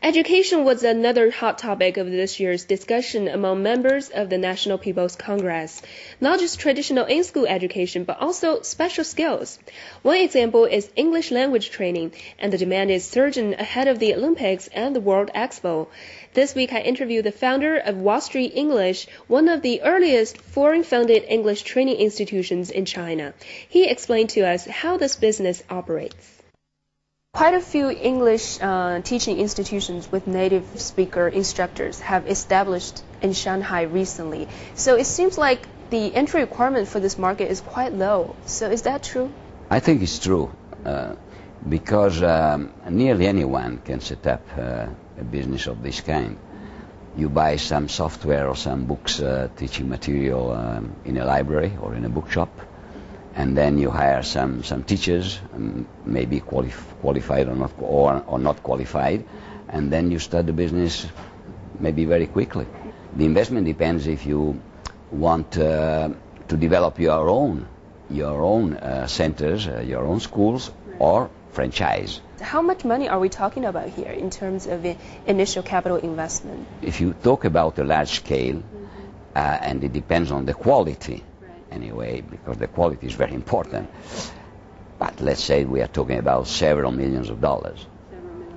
Education was another hot topic of this year's discussion among members of the National People's Congress. Not just traditional in-school education, but also special skills. One example is English language training, and the demand is surging ahead of the Olympics and the World Expo. This week I interviewed the founder of Wall Street English, one of the earliest foreign-funded English training institutions in China. He explained to us how this business operates. Quite a few English teaching institutions with native speaker instructors have established in Shanghai recently. So it seems like the entry requirement for this market is quite low. So is that true? I think it's true because nearly anyone can set up a business of this kind. You buy some software or some books, teaching material in a library or in a bookshop, and then you hire some teachers, maybe qualified or not qualified, and then you start the business maybe very quickly. The investment depends if you want to develop your own centers, your own schools, or franchise. How much money are we talking about here in terms of initial capital investment? If you talk about a large scale, and it depends on the quality, anyway, because the quality is very important. But let's say we are talking about several millions of dollars.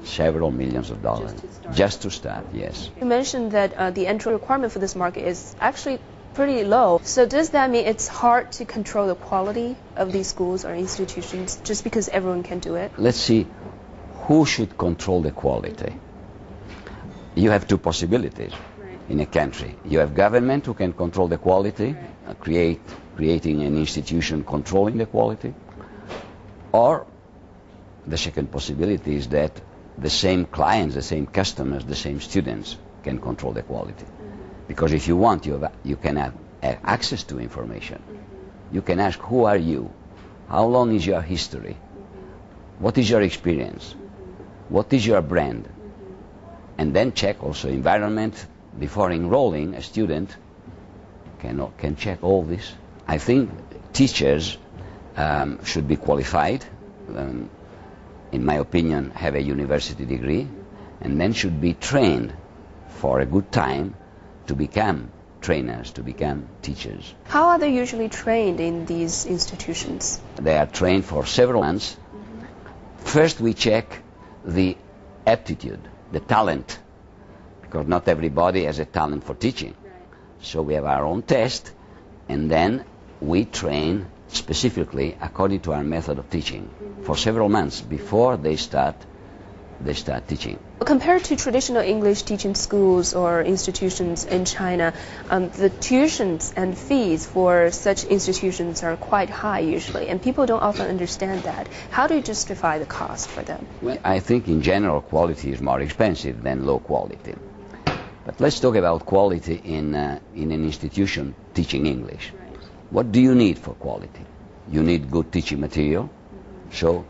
Several millions of dollars. Just to start, yes. You mentioned that the entry requirement for this market is actually pretty low. So does that mean it's hard to control the quality of these schools or institutions just because everyone can do it? Let's see, who should control the quality? You have two possibilities in a country. You have government who can control the quality, creating an institution controlling the quality, or the second possibility is that the same clients, the same customers, the same students can control the quality. Because if you want, you can have access to information. You can ask, who are you? How long is your history? What is your experience? What is your brand? And then check also environment. Before enrolling a student, can check all this. I think teachers should be qualified, in my opinion, have a university degree, and then should be trained for a good time to become trainers, to become teachers. How are they usually trained in these institutions? They are trained for several months. First we check the aptitude, the talent, because not everybody has a talent for teaching. So we have our own test, and then we train specifically according to our method of teaching for several months before they start teaching. Compared to traditional English teaching schools or institutions in China, the tuitions and fees for such institutions are quite high usually, and people don't often understand that. How do you justify the cost for them? Well, I think in general quality is more expensive than low quality. But let's talk about quality in an institution teaching English. Right. What do you need for quality? You need good teaching material. So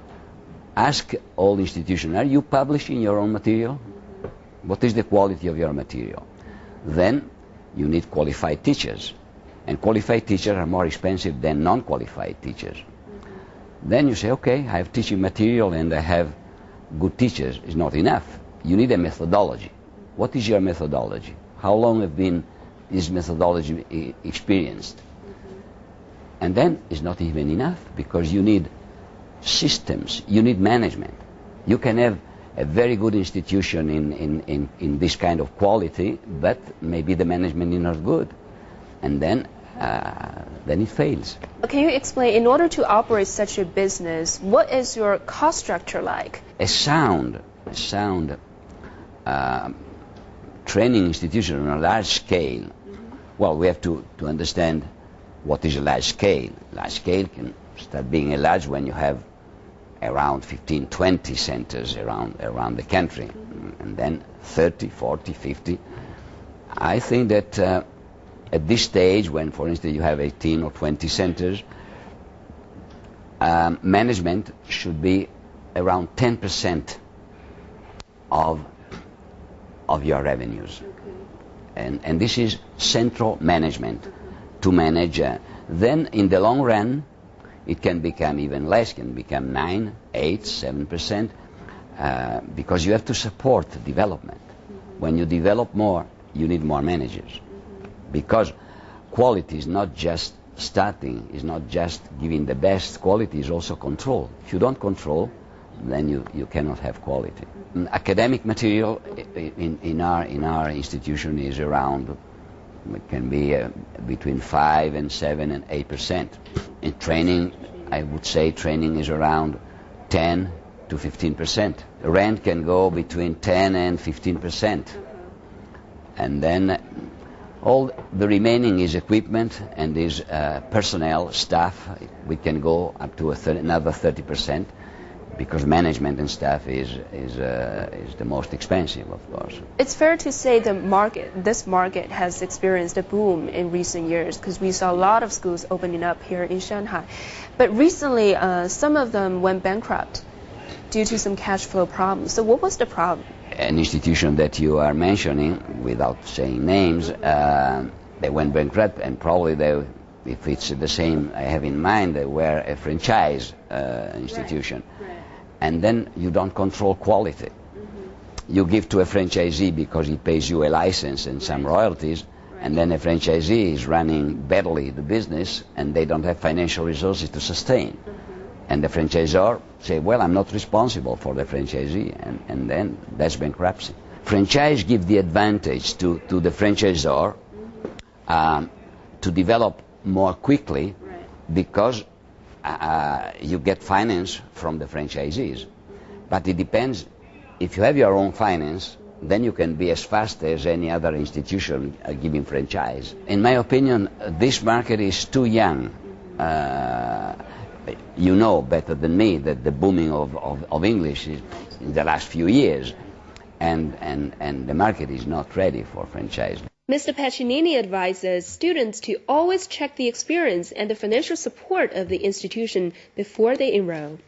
ask all institutions, are you publishing your own material? What is the quality of your material? Then you need qualified teachers. And qualified teachers are more expensive than non-qualified teachers. Then you say, okay, I have teaching material and I have good teachers. It's not enough. You need a methodology. What is your methodology? How long have been this methodology experienced? And then it's not even enough, because you need systems, you need management. You can have a very good institution in this kind of quality, but maybe the management is not good, and then it fails. Can you explain, in order to operate such a business, what is your cost structure like? A sound training institution on a large scale. Well, we have to understand what is a large scale. Large scale can start being a large when you have around 15, 20 centers around the country, and then 30, 40, 50. I think that at this stage, when, for instance, you have 18 or 20 centers, management should be around 10% of your revenues. And this is central management to manage. Then in the long run, it can become even less, can become 9, 8, 7%. because you have to support development. When you develop more, you need more managers, because quality is not just starting, is not just giving the best. Quality is also control. If you don't control, then you cannot have quality. Academic material in our institution is around, it can be between 5 and 7 and 8%. In training, I would say training is around 10 to 15%. Rent can go between 10 and 15%. And then all the remaining is equipment and is personnel, staff. We can go up to another 30%, because management and staff is the most expensive, of course. It's fair to say this market has experienced a boom in recent years, because we saw a lot of schools opening up here in Shanghai. But recently, some of them went bankrupt due to some cash flow problems. So what was the problem? An institution that you are mentioning, without saying names, they went bankrupt, and probably they, if it's the same I have in mind, they were a franchise institution. Right. And then you don't control quality. You give to a franchisee because he pays you a license and some royalties, and then a franchisee is running badly the business, and they don't have financial resources to sustain. And the franchisor say, well, I'm not responsible for the franchisee, and then that's bankruptcy. Franchise give the advantage to the franchisor to develop more quickly, because you get finance from the franchisees. But it depends. If you have your own finance, then you can be as fast as any other institution giving franchise. In my opinion, this market is too young. You know better than me that the booming of English is in the last few years, and the market is not ready for franchise. Mr. Paccinini advises students to always check the experience and the financial support of the institution before they enroll.